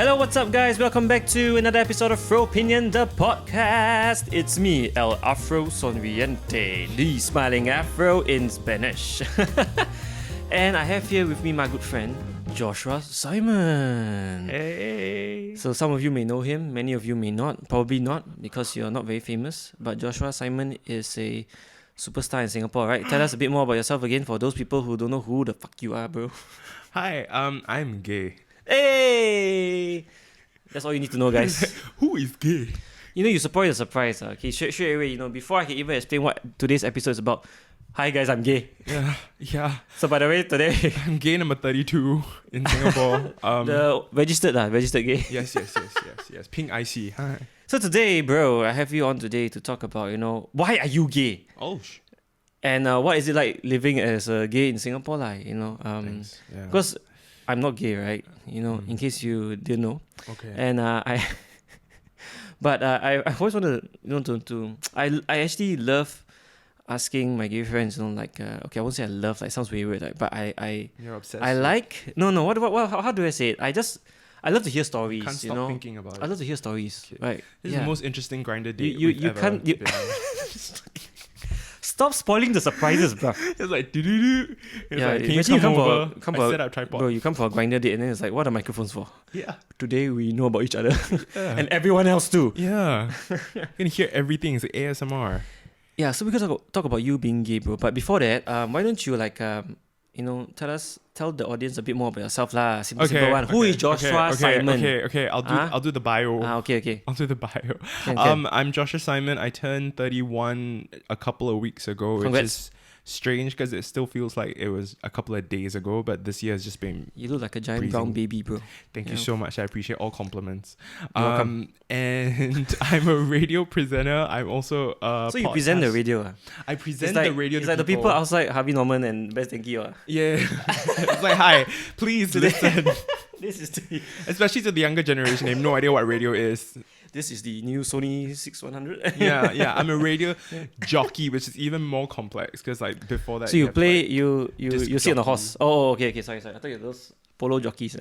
Hello, what's up, guys? Welcome back to another episode of FROpinion, the podcast. It's me, El Afro Sonriente, the smiling Afro in Spanish. And I have here with me my good friend, Joshua Simon. Hey. So some of you may know him, many of you may not, probably not, because you're not very famous. But Joshua Simon is a superstar in Singapore, right? Tell us a bit more about yourself again for those people who don't know who the fuck you are, bro. Hi, I'm gay. Hey! That's all you need to know, guys. Who is gay? You know, you spoil the surprise. Okay, straight away, before I can even explain what today's episode is about. Hi, guys, I'm gay. Yeah. So, by the way, today... I'm gay number 32 in Singapore. the registered gay. Yes. Pink IC. Hi. So today, bro, I have you on today to talk about, why are you gay? Oh, And what is it like living as a gay in Singapore, like, thanks. Yeah. Because I'm not gay, right? In case you didn't know. Okay. And I always wanted I actually love asking my gay friends, okay, I won't say I love, like, sounds weird, like, but You're obsessed. I like, how do I say it? I love to hear stories, Can't stop thinking about it. I love to hear stories, Okay. right? This is the most interesting grinder date You we've ever can't... been on. Stop spoiling the surprises, bro. It's like, doo-doo-doo. It's like, can you imagine come over? come I for set up tripod. Bro, you come for a grinder date and then it's like, what are microphones for? Yeah. Today we know about each other. Yeah. And everyone else too. Yeah. You can hear everything. It's like ASMR. Yeah, so we're going to talk about you being gay, bro. But before that, why don't you tell the audience a bit more about yourself lah. Simple one. Who is Joshua Simon? Okay. I'll do the bio. Okay. I'll do the bio. Can. I'm Joshua Simon. I turned 31 a couple of weeks ago, Congrats. which is strange because it still feels like it was a couple of days ago, but this year has just been... You look like a giant breezing. brown baby, bro. Thank you so much. I appreciate all compliments. You're welcome. And I'm a radio presenter. I'm also a So you present the radio? I present the radio It's to like the people outside Harvey Norman and Best Denki. Yeah. It's like, hi, please listen. This is Especially to the younger generation, they have no idea what radio is. This is the new Sony 6100. Yeah. I'm a radio jockey, which is even more complex because like before that. So you have, play, like, you sit on a horse. Oh, okay. Sorry. I thought you were those polo jockeys.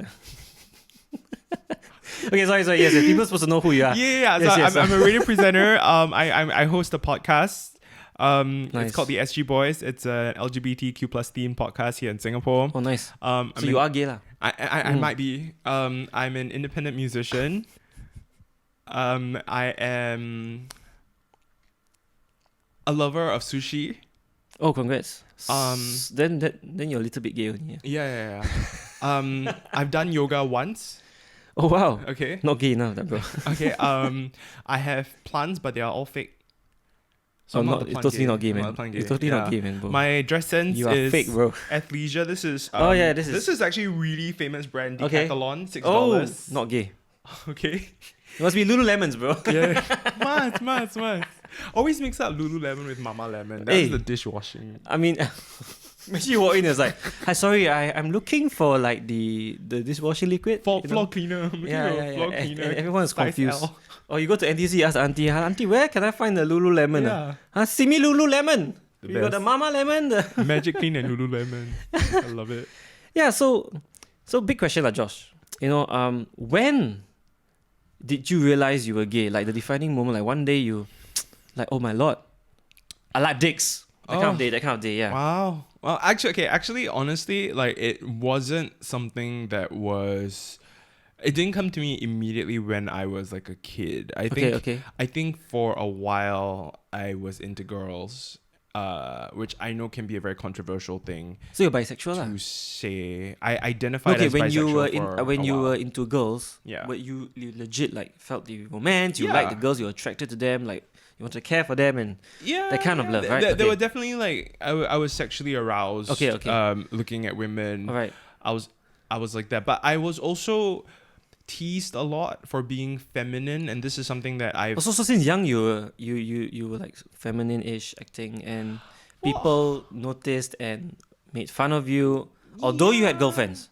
Okay, sorry. Yes, people are supposed to know who you are. Yeah. Yes, I'm a radio presenter. I host a podcast. Nice. It's called the SG Boys. It's an LGBTQ plus themed podcast here in Singapore. Oh, nice. So you are gay lah. I might be. I'm an independent musician. I am a lover of sushi. Oh, congrats. Then you're a little bit gay only. Yeah. I've done yoga once. Oh wow. Okay. Not gay enough, that bro. Okay. I have plants, but they are all fake. So it's totally not gay, man. It's totally not gay, man, bro. My dress sense You are is fake, bro. athleisure. This is this is actually a really famous brand, Decathlon, $6. Oh, not gay. Okay. It must be Lululemons, bro. Yeah. Must. Always mix up Lululemon with Mama Lemon. That's the dishwashing. I mean, imagine you walk in and it's like, hi, sorry, I'm looking for like the dishwashing liquid. Floor cleaner. Yeah. Floor cleaner. And everyone is Size confused. L. Or you go to NTC, ask auntie, where can I find the Lululemon? Yeah. See me Lululemon. The You got best. the Mama Lemon. Magic Clean and Lululemon. I love it. Yeah, so big question lah, Josh. When did you realize you were gay? Like the defining moment, like one day you, like, oh my lord, I like dicks. That kind of day, yeah. Wow. Well, actually, honestly, like it wasn't something that was. It didn't come to me immediately when I was like a kid. I think for a while I was into girls, which I know can be a very controversial thing. So you're bisexual lah? To say, I identified as bisexual when you were into girls, yeah, but you legit like felt the romance. You liked the girls. You were attracted to them. Like you wanted to care for them and that kind of love, right? There were definitely like I was sexually aroused. Okay. Looking at women. All right. I was like that, but I was also teased a lot for being feminine, and this is something that I've also since young you were like feminine-ish acting, and people noticed and made fun of you, although you had girlfriends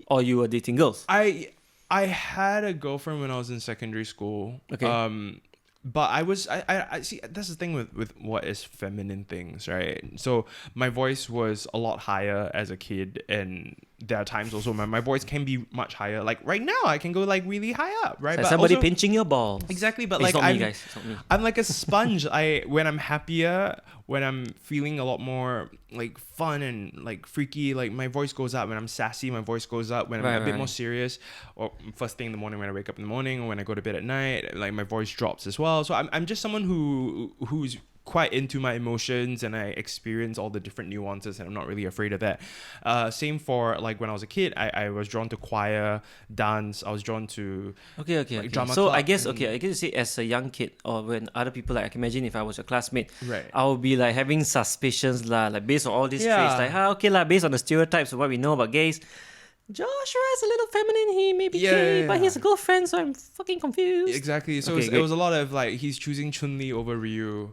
or you were dating girls. I had a girlfriend when I was in secondary school. Okay. But I see, that's the thing with what is feminine things, right? So my voice was a lot higher as a kid, and there are times also when my voice can be much higher. Like right now, I can go like really high up, right? Like but somebody also, pinching your balls. exactly, but It's like not me, guys. It's not me. I'm like a sponge. When I'm happier, when I'm feeling a lot more like fun and like freaky, like my voice goes up. When I'm sassy, my voice goes up. When I'm a bit more serious, or first thing in the morning when I wake up in the morning, or when I go to bed at night, like my voice drops as well. So I'm just someone who's quite into my emotions, and I experience all the different nuances, and I'm not really afraid of that. Same for like when I was a kid, I was drawn to choir, dance. I was drawn to drama So club I guess you say as a young kid, or when other people, like I can imagine if I was your classmate, right, I would be like having suspicions lah, like based on all these Yeah. traits, like okay lah, based on the stereotypes of what we know about gays. Joshua is a little feminine. He may be gay, but he has a girlfriend, so I'm fucking confused. Exactly. So it was a lot of like he's choosing Chun-Li over Ryu.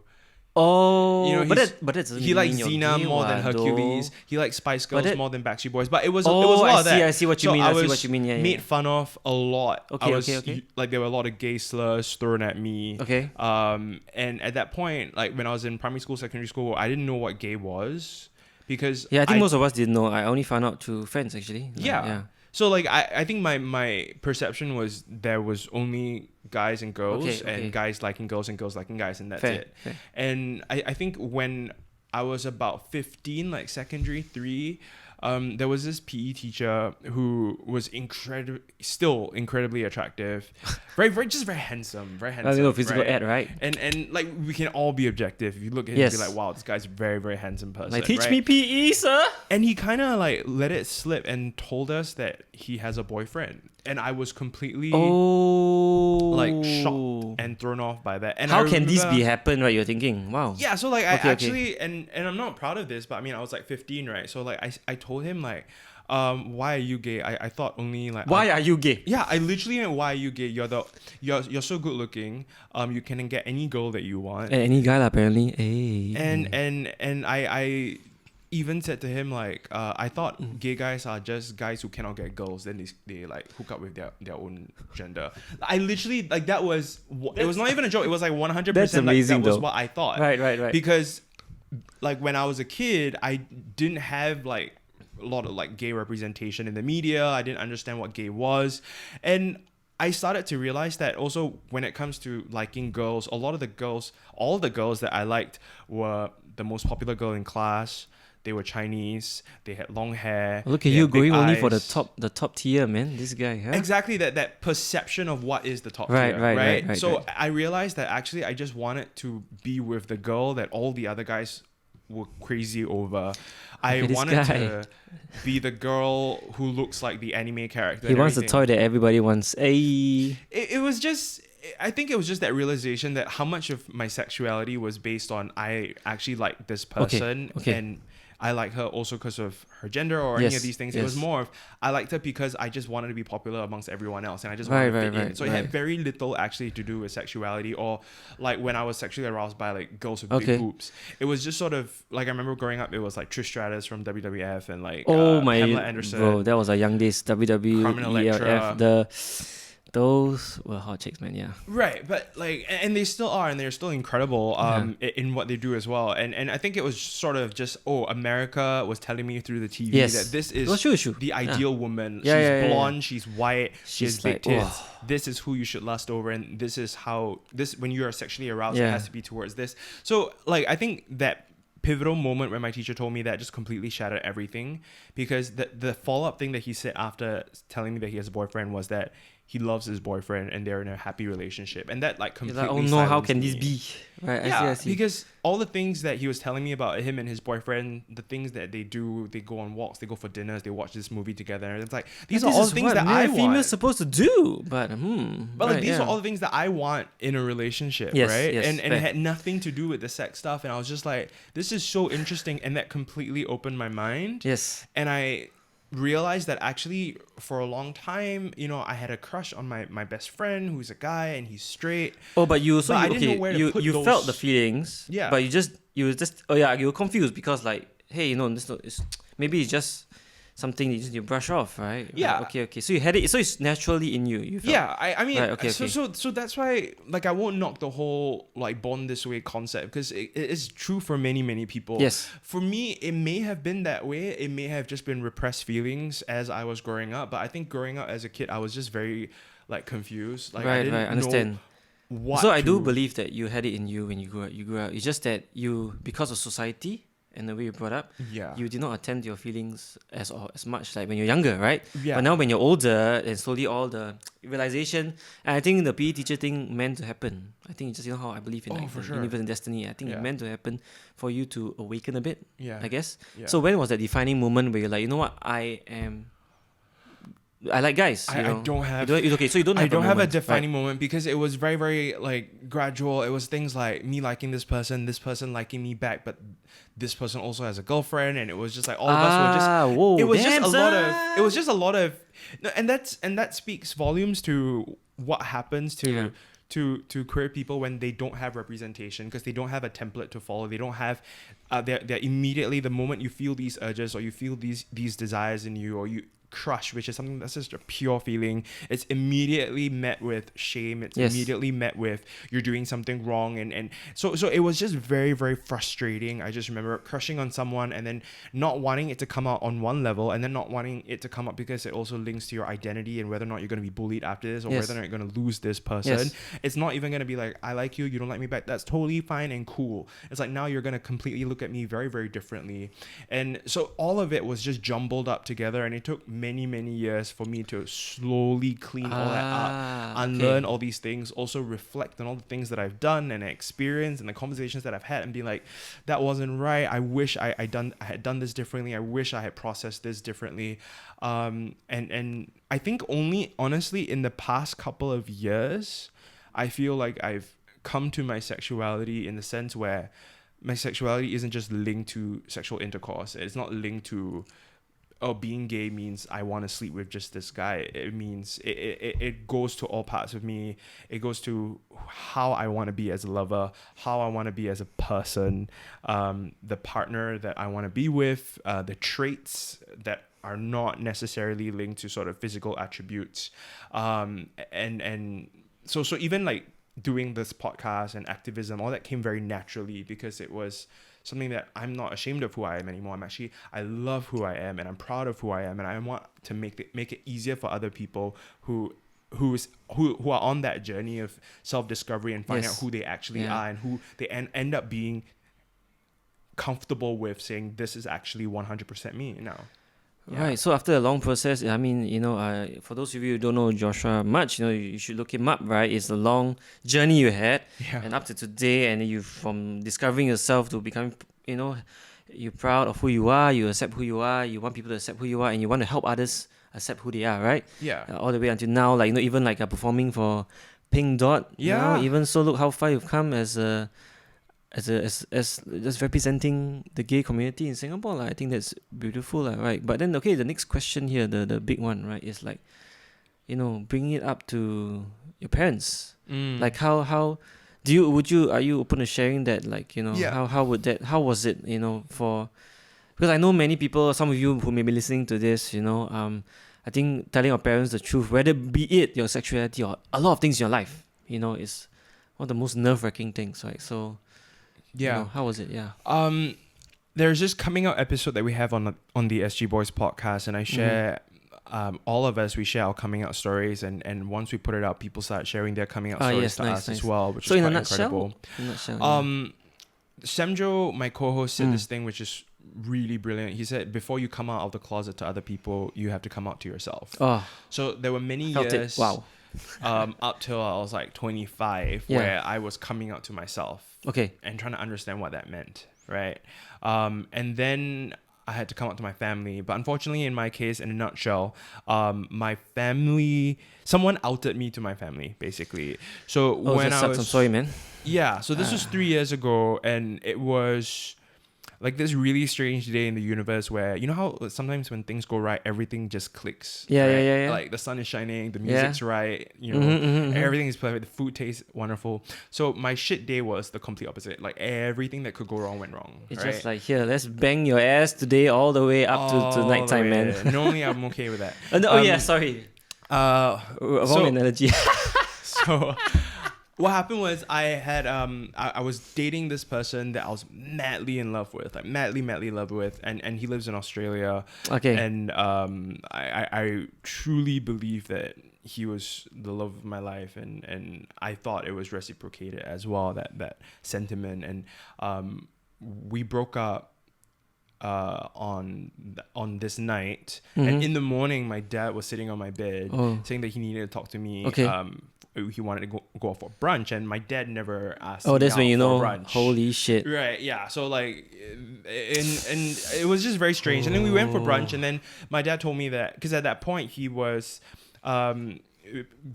Oh, You know, but that doesn't he likes mean you're Xena gay, more than though. Hercules. He likes Spice Girls more than Backstreet Boys. But it was Oh, a lot of that. I see what you mean. I see what you mean. Yeah, made fun of a lot. Okay. Like there were a lot of gay slurs thrown at me. Okay. And at that point, like when I was in primary school, secondary school, I didn't know what gay was because I think most of us didn't know. I only found out through friends actually. Yeah. So like I think my perception was there was only guys and girls and guys liking girls and girls liking guys, and that's it. Fair. And I think when I was about 15, like secondary 3, there was this PE teacher who was still incredibly attractive, very handsome. Physical ad, right? And like we can all be objective. If you look at him and be like, wow, this guy's a very, very handsome person. Like, teach me PE, sir. And he kind of like let it slip and told us that he has a boyfriend. And I was completely like shocked and thrown off by that. And how can this be happen, right? You're thinking, wow. Yeah, so like I actually and I'm not proud of this, but I mean I was like 15, right? So like I told him like, why are you gay? I thought only like why are you gay? Yeah, I literally went, why are you gay? You're so good looking. You can get any girl that you want. And any guy apparently. Hey. And I even said to him like, I thought gay guys are just guys who cannot get girls, then they like hook up with their own gender. I literally like that was it was not even a joke. It was like 100%. That's amazing, like, that was though. what I thought. Right. Because like when I was a kid, I didn't have like a lot of like gay representation in the media. I didn't understand what gay was, and I started to realize that also when it comes to liking girls, all the girls that I liked were the most popular girl in class. They were Chinese. They had long hair. Look at you going only for the top tier, man. This guy, huh? Exactly that perception of what is the top tier. Right. So I realized that actually I just wanted to be with the girl that all the other guys were crazy over. I wanted to be the girl who looks like the anime character. He wants the toy that everybody wants. Hey. It was just. I think it was just that realization that how much of my sexuality was based on I actually like this person and I like her also because of her gender or any of these things. It was more of I liked her because I just wanted to be popular amongst everyone else and I just wanted to fit in. So it had very little actually to do with sexuality or like when I was sexually aroused by like girls with big boobs. It was just sort of like I remember growing up. It was like Trish Stratus from WWF and like Pamela Anderson. Bro, that was our young days. WWF. Those were hot chicks, man. Yeah. Right, but like, and they still are, and they're still incredible in what they do as well. And I think it was sort of just America was telling me through the TV that this is the ideal woman. She's blonde, she's white, she has big tits. This is who you should lust over, and this is how when you are sexually aroused, it has to be towards this. So like, I think that pivotal moment when my teacher told me that just completely shattered everything because the follow-up thing that he said after telling me that he has a boyfriend was that he loves his boyfriend and they're in a happy relationship, and that like completely oh no, how can this be? Right? I see. Because all the things that he was telling me about him and his boyfriend, the things that they do, they go on walks, they go for dinners, they watch this movie together, and it's like these are all the things that I want. Female's supposed to do, but like these are all the things that I want in a relationship, right? And it had nothing to do with the sex stuff, and I was just like, this is so interesting, and that completely opened my mind. Yes, and I realized that actually for a long time, I had a crush on my best friend who's a guy and he's straight. But you felt the feelings. Yeah. But you were confused because like, hey, maybe it's just something you just need to brush off, right? Yeah. Right, okay. So you had it. So it's naturally in you. You felt. Yeah, I mean, Right, okay. so that's why, like, I won't knock the whole like born this way concept, because it is true for many people. Yes. For me, it may have been that way. It may have just been repressed feelings as I was growing up. But I think growing up as a kid, I was just very like confused. Like, I didn't understand. know what. So I do believe that you had it in you when you grew up. It's just that you, because of society and the way you brought up, you did not attend to your feelings as much like when you're younger, right? Yeah. But now when you're older, and slowly all the realization, and I think the PE teacher thing meant to happen. I think it's just, you know how I believe in like the universe and destiny. I think it meant to happen for you to awaken a bit. Yeah. I guess. Yeah. So when was that defining moment where you're like, you know what, I like guys. I don't have. Okay, so you don't. I don't have a defining moment, because it was very, very like gradual. It was things like me liking this person liking me back, but this person also has a girlfriend, and it was just like all of us were just. Whoa, it was just a lot of, and that speaks volumes to what happens to queer people when they don't have representation, because they don't have a template to follow. They don't have. They're immediately, the moment you feel these urges or you feel these desires in you, or you crush, which is something that's just a pure feeling, it's immediately met with shame. It's immediately met with you're doing something wrong, and so it was just very, very frustrating. I just remember crushing on someone and then not wanting it to come out on one level, and then not wanting it to come up because it also links to your identity and whether or not you're going to be bullied after this, or whether or not you're going to lose this person. It's not even going to be like, I like you, you don't like me back. That's totally fine and cool. It's like, now you're going to completely look at me very, very differently. And so all of it was just jumbled up together, and it took many years for me to slowly clean all that up, unlearn all these things, also reflect on all the things that I've done and experienced and the conversations that I've had, and be like, that wasn't right. I wish I had done this differently. I wish I had processed this differently. And I think only honestly in the past couple of years, I feel like I've come to my sexuality in the sense where my sexuality isn't just linked to sexual intercourse. It's not linked to, oh, being gay means I want to sleep with just this guy. It means it goes to all parts of me. It goes to how I want to be as a lover, how I want to be as a person, the partner that I want to be with, the traits that are not necessarily linked to sort of physical attributes. And so even like doing this podcast and activism, all that came very naturally, because it was something that I'm not ashamed of who I am anymore. I love who I am, and I'm proud of who I am, and I want to make it easier for other people who are on that journey of self-discovery and finding out who they actually are, and who they end up being comfortable with saying, this is actually 100% me now. Right. So after a long process, I mean, for those of you who don't know Joshua much, you should look him up, right? It's a long journey you had, and up to today, and you, from discovering yourself to becoming, you're proud of who you are, you accept who you are, you want people to accept who you are, and you want to help others accept who they are, right? Yeah. All the way until now, like, even like performing for Pink Dot. Yeah. Even so, look how far you've come as just representing the gay community in Singapore. I think that's beautiful, right? But then, okay, the next question here, the big one, right, is like, bringing it up to your parents. Like, how are you open to sharing that? Like, how was it, for, because I know many people, some of you who may be listening to this, I think telling your parents the truth, whether be it your sexuality or a lot of things in your life, is one of the most nerve-wracking things, right? So, how was it? Yeah. There's this coming out episode that we have on the SG Boys podcast, and I share, all of us, we share our coming out stories, and once we put it out, people start sharing their coming out stories us as well, which is quite incredible. In a nutshell, Samjo, my co-host, said this thing which is really brilliant. He said, before you come out of the closet to other people, you have to come out to yourself. So there were many years. Wow. Up till I was like 25, where I was coming out to myself. Okay. And trying to understand what that meant, right? And then I had to come out to my family. But unfortunately, in my case, in a nutshell, my family, someone outed me to my family, basically. So when I'm sorry, man. Yeah. So this was 3 years ago, and it was, like this really strange day in the universe where, you know how sometimes when things go right, everything just clicks. Yeah, right? yeah. Like the sun is shining, the music's right, everything is perfect, the food tastes wonderful. So my shit day was the complete opposite. Like everything that could go wrong went wrong. It's right? just like, here, let's bang your ass today all the way up to nighttime, man. Normally I'm okay with that. Sorry. Wrong analogy. So what happened was I had I was dating this person that I was madly in love with, like madly in love with, and he lives in Australia. Okay. And I truly believe that he was the love of my life, and I thought it was reciprocated as well, that sentiment. And we broke up on this night, and in the morning my dad was sitting on my bed saying that he needed to talk to me. He wanted to go out for brunch, and my dad never asked me that's out when you for know, brunch. holy shit. Right, yeah. So like, and it was just very strange. And then we went for brunch, and then my dad told me that, because at that point he was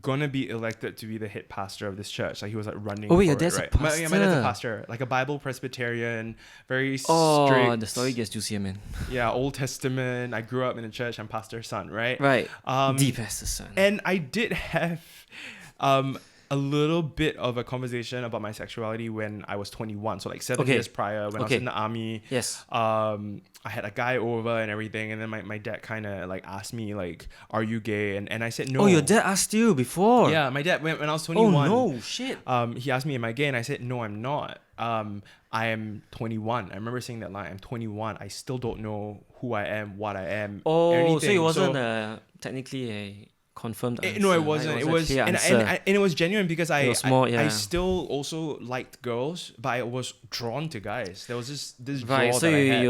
gonna be elected to be the head pastor of this church. Like he was like running. Your dad's a pastor. My dad's a pastor, like a Bible Presbyterian, very strict. The story gets juicier, man. Yeah, Old Testament. I grew up in a church. I'm pastor's son, right? Right. The pastor's son. And I did have a little bit of a conversation about my sexuality when I was 21. So like 7 years prior, when I was in the army. Yes. I had a guy over and everything, and then my dad kind of like asked me like, "Are you gay?" And I said no. Oh, your dad asked you before? Yeah, my dad when I was 21. Oh no, shit. He asked me, "Am I gay?" And I said, "No, I'm not. I am 21." I remember saying that line. I'm 21. I still don't know who I am, what I am. Oh, so it wasn't technically a confirmed answer. No, it wasn't. It was, and it was genuine because I still also liked girls, but I was drawn to guys. There was this draw right. So that I had.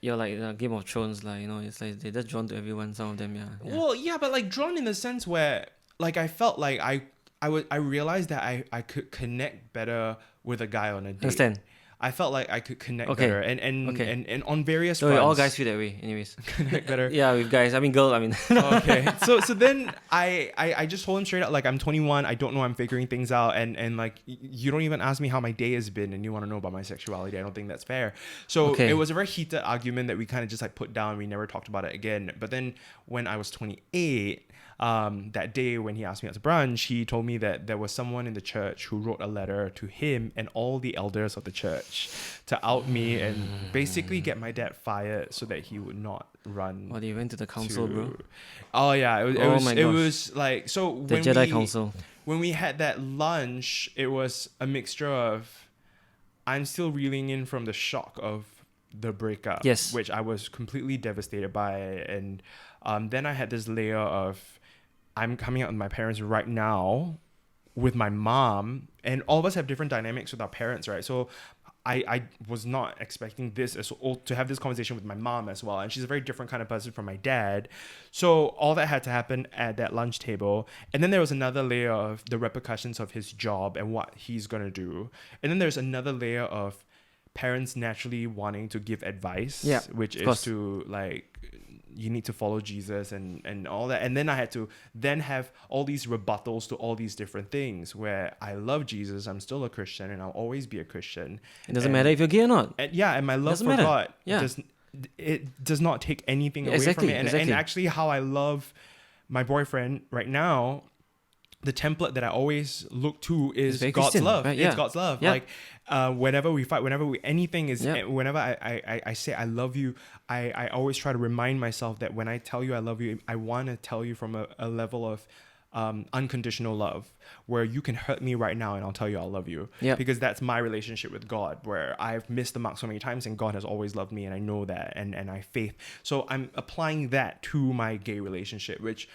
you're like Game of Thrones, like, you know, it's like they're just drawn to everyone. Some of them, yeah. Well, yeah, but like drawn in the sense where like I felt like I realized that I could connect better with a guy on a date. Understand? I felt like I could connect better, and on various so fronts. all guys feel that way, anyways. Connect better. Yeah, with guys. I mean, girl. I mean. Okay. So then I just told him straight out, like, I'm 21. I don't know. I'm figuring things out, and like you don't even ask me how my day has been, and you want to know about my sexuality. I don't think that's fair. So it was a very heated argument that we kind of just like put down. We never talked about it again. But then when I was 28. That day when he asked me out to brunch, he told me that there was someone in the church who wrote a letter to him and all the elders of the church to out me and basically get my dad fired so that he would not run. Well, they went to the council, bro. Oh yeah, it was like, so the Jedi Council. When we had that lunch, it was a mixture of, I'm still reeling in from the shock of the breakup, which I was completely devastated by, and then I had this layer of, I'm coming out with my parents right now with my mom, and all of us have different dynamics with our parents, right? So I was not expecting this to have this conversation with my mom as well, and she's a very different kind of person from my dad. So all that had to happen at that lunch table, and then there was another layer of the repercussions of his job and what he's gonna do, and then there's another layer of parents naturally wanting to give advice, which is to like, you need to follow Jesus and all that. And then I had to then have all these rebuttals to all these different things where I love Jesus, I'm still a Christian, and I'll always be a Christian. It doesn't matter if you're gay or not. And my love for God does not take anything away from it. And actually how I love my boyfriend right now, the template that I always look to is God's Christian, love. Right? It's God's love. Yeah. Like whenever we fight, whenever anything is, whenever I say I love you, I always try to remind myself that when I tell you I love you, I want to tell you from a level of unconditional love, where you can hurt me right now and I'll tell you I love you. Because that's my relationship with God, where I've missed the mark so many times and God has always loved me, and I know that, and I have faith. So I'm applying that to my gay relationship, which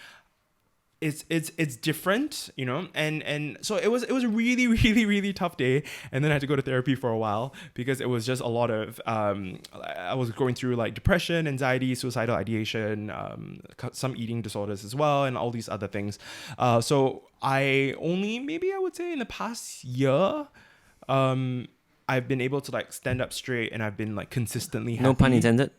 it's different, you know, and so it was a really, really, really tough day, and then I had to go to therapy for a while because it was just a lot of I was going through like depression, anxiety, suicidal ideation, some eating disorders as well, and all these other things. So I would say in the past year, I've been able to like stand up straight, and I've been like consistently happy. No pun intended.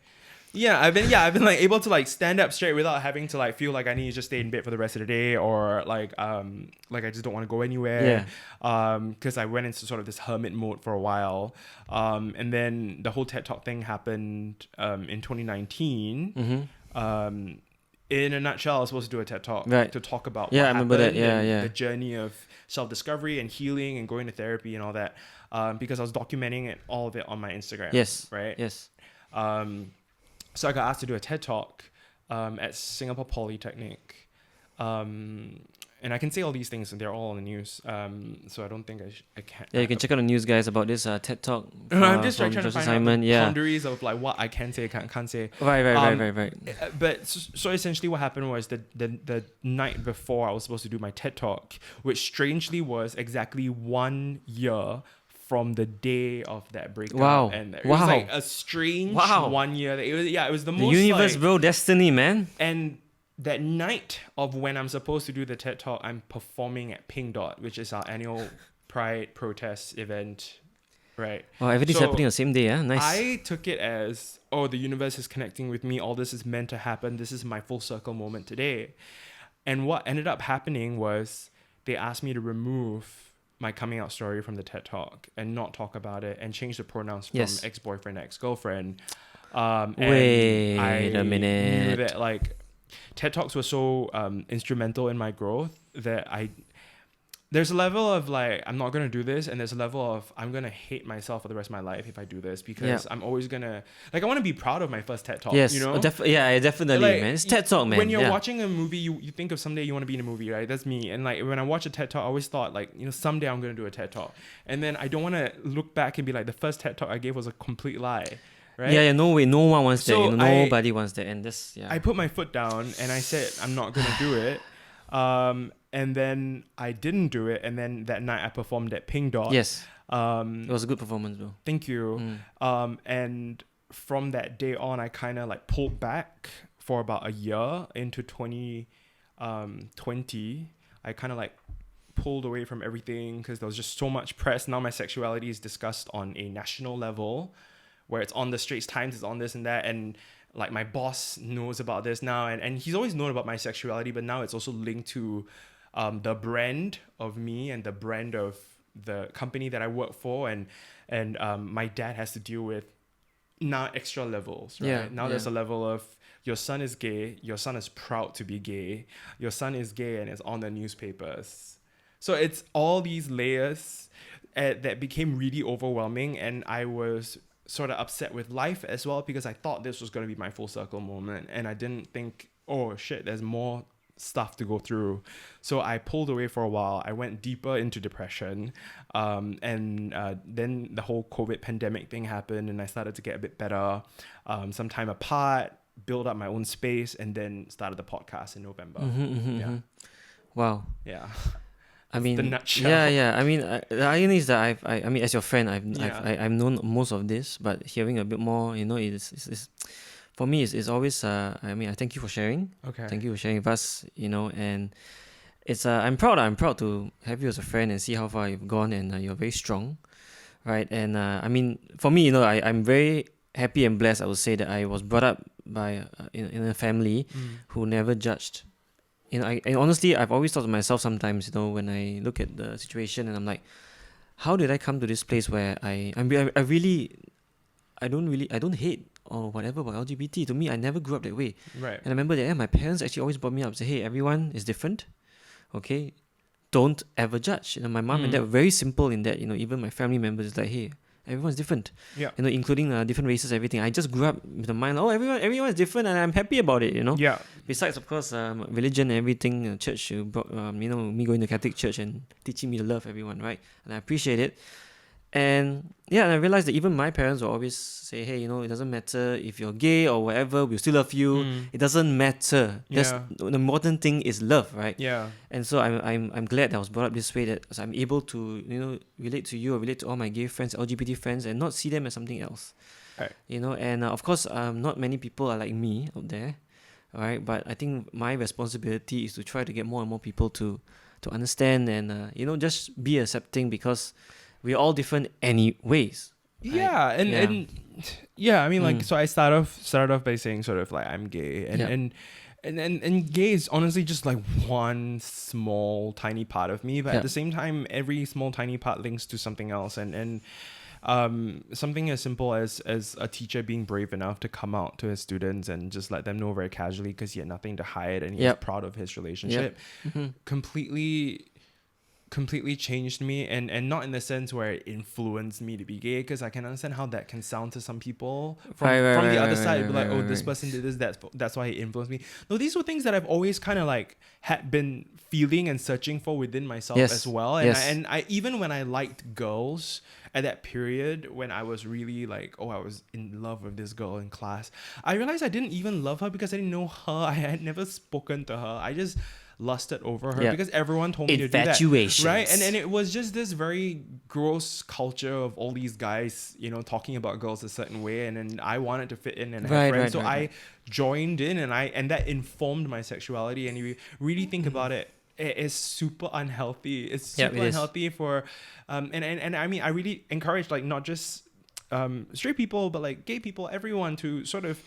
I've been like able to like stand up straight without having to like feel like I need to just stay in bed for the rest of the day, or like I just don't want to go anywhere. Because I went into sort of this hermit mode for a while. And then the whole TED Talk thing happened in 2019. In a nutshell, I was supposed to do a TED Talk to talk about what happened, the journey of self-discovery and healing and going to therapy and all that. Because I was documenting all of it on my Instagram. So I got asked to do a TED Talk at Singapore Polytechnic. And I can say all these things, and they're all on the news. So I don't think I can't. Yeah, you can check out the news, guys, about this TED Talk. I'm just trying to find out the boundaries of like what I can say, can't say. Right. But so essentially, what happened was the night before I was supposed to do my TED Talk, which strangely was exactly 1 year from the day of that breakup. Wow. And it was like a strange 1 year. It was the most universe, like, bro, destiny, man. And that night of when I'm supposed to do the TED Talk, I'm performing at Pink Dot, which is our annual Pride protest event, right? Oh, everything's happening on the same day, yeah? Nice. I took it as, the universe is connecting with me. All this is meant to happen. This is my full circle moment today. And what ended up happening was they asked me to remove my coming out story from the TED Talk and not talk about it and change the pronouns from ex-boyfriend, ex-girlfriend. Wait a minute. Knew that like TED Talks were so instrumental in my growth that there's a level of like, I'm not going to do this. And there's a level of, I'm going to hate myself for the rest of my life if I do this, because I'm always going to, like, I want to be proud of my first TED Talk, yes. you know? Definitely, like, man. It's TED Talk, man. When you're watching a movie, you think of someday you want to be in a movie, right? That's me. And like, when I watch a TED Talk, I always thought like, someday I'm going to do a TED Talk. And then I don't want to look back and be like, the first TED Talk I gave was a complete lie. Right? Yeah, no way. No one wants that. Nobody wants that. And this, I put my foot down and I said, I'm not going to do it. And then I didn't do it. And then that night I performed at Pink Dot. Yes. It was a good performance, bro. Thank you. And from that day on, I kind of like pulled back for about a year into 2020. I kind of like pulled away from everything because there was just so much press. Now my sexuality is discussed on a national level, where it's on the Straits Times, it's on this and that. And like my boss knows about this now, and he's always known about my sexuality, but now it's also linked to the brand of me and the brand of the company that I work for, and my dad has to deal with now extra levels, right? There's a level of your son is gay, your son is proud to be gay, your son is gay and it's on the newspapers. So it's all these layers that became really overwhelming, and I was sort of upset with life as well, because I thought this was going to be my full circle moment, and I didn't think, oh shit, there's more stuff to go through. So I pulled away for a while. I went deeper into depression, and then the whole COVID pandemic thing happened, and I started to get a bit better. Some time apart, build up my own space, and then started the podcast in November. Wow. Yeah. I mean, the nutshell. Yeah. I mean, the irony is that I mean, as your friend, I've known most of this, but hearing a bit more, it's for me, it's always. I mean, I thank you for sharing. Okay. Thank you for sharing with us. And it's. I'm proud to have you as a friend and see how far you've gone, and you're very strong, right? And I mean, for me, I'm very happy and blessed. I would say that I was brought up by in a family who never judged. And honestly, I've always thought to myself sometimes, when I look at the situation, and I'm like, how did I come to this place where I don't hate or whatever about LGBT. To me, I never grew up that way. Right. And I remember that my parents actually always brought me up, say, hey, everyone is different. Okay, don't ever judge. My mom and dad were very simple in that. Even my family members is like, hey, everyone's different. Yeah. Including different races, everything. I just grew up with the mind, everyone is different, and I'm happy about it. Yeah. Besides, of course, religion and everything, church brought, me going to Catholic church and teaching me to love everyone, right? And I appreciate it. And I realized that even my parents will always say, hey, it doesn't matter if you're gay or whatever, we'll still love you. It doesn't matter. The important thing is love, right? Yeah. And so I'm glad that I was brought up this way, that I'm able to relate to you or relate to all my gay friends, LGBT friends, and not see them as something else. Right. And of course, not many people are like me out there, all right? But I think my responsibility is to try to get more and more people to understand and just be accepting, because we're all different anyways. Yeah, and yeah, I mean, like, so I started off by saying sort of like I'm gay, and gay is honestly just like one small tiny part of me, but at the same time, every small tiny part links to something else, and something as simple as a teacher being brave enough to come out to his students and just let them know very casually because he had nothing to hide and he's proud of his relationship, completely changed me, and not in the sense where it influenced me to be gay, because I can understand how that can sound to some people from the other side, like, oh, this person did this, that's why he influenced me. No, these were things that I've always kind of like had been feeling and searching for within myself as well. And I even when I liked girls at that period, when I was really like, oh, I was in love with this girl in class, I realized I didn't even love her because I didn't know her. I had never spoken to her. I just lusted over her because everyone told me to do that, right? And it was just this very gross culture of all these guys, you know, talking about girls a certain way, and then I wanted to fit in and have friends, so I joined in, and that informed my sexuality. And you really think about it, it is super unhealthy. It's super unhealthy for and I mean, I really encourage, like, not just straight people, but like gay people, everyone, to sort of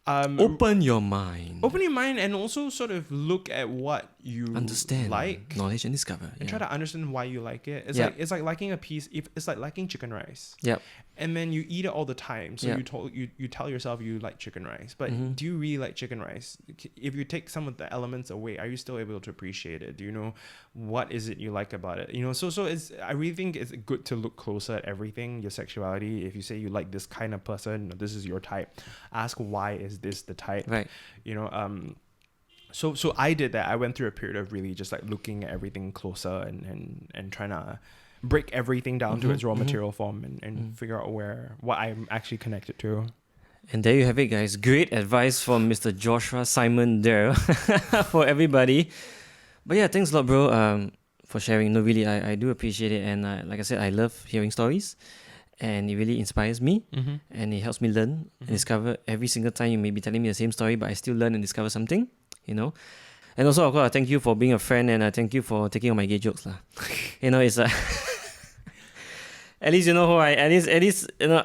open your mind, and also sort of look at what you understand, like, knowledge, and discover, and try to understand why you like it. It's like liking a piece. It's like liking chicken rice. And then you eat it all the time, so you tell yourself you like chicken rice, but do you really like chicken rice? If you take some of the elements away, are you still able to appreciate it? Do you know what is it you like about it? You know, so it's, I really think it's good to look closer at everything, your sexuality. If you say you like this kind of person, this is your type, ask why is this the type, right? You know, so I did that. I went through a period of really just like looking at everything closer and trying to break everything down to its raw material form and figure out what I'm actually connected to. And there you have it, guys. Great advice from Mr. Joshua Simon there for everybody. But yeah, thanks a lot, bro, for sharing. No, really, I do appreciate it. And like I said, I love hearing stories. And it really inspires me. And it helps me learn and discover. Every single time you may be telling me the same story, but I still learn and discover something, you know. And also, of course, I thank you for being a friend, and I thank you for taking all my gay jokes. You know, it's at least you know who at least you know.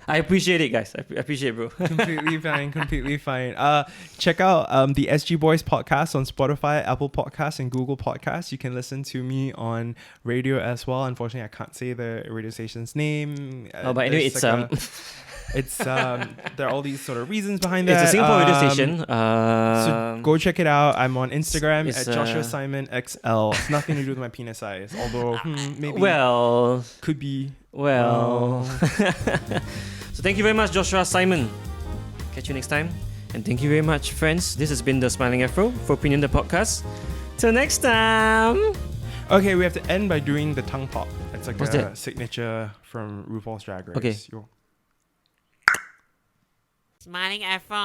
I appreciate it, guys. I appreciate it, bro. Completely fine. Check out the SG Boys podcast on Spotify, Apple Podcasts, and Google Podcasts. You can listen to me on radio as well. Unfortunately, I can't say the radio station's name. But anyway, it's there are all these sort of reasons behind that. It's a Singapore radio station. So go check it out. I'm on Instagram at Joshua Simon XL. It's nothing to do with my penis size, although maybe could be. So thank you very much, Joshua Simon. Catch you next time. And thank you very much, friends. This has been the Smiling Afro for Opinion, the podcast. Till next time. Okay, we have to end by doing the tongue pop. It's like a signature from RuPaul's Drag Race. Okay. Smiling Afro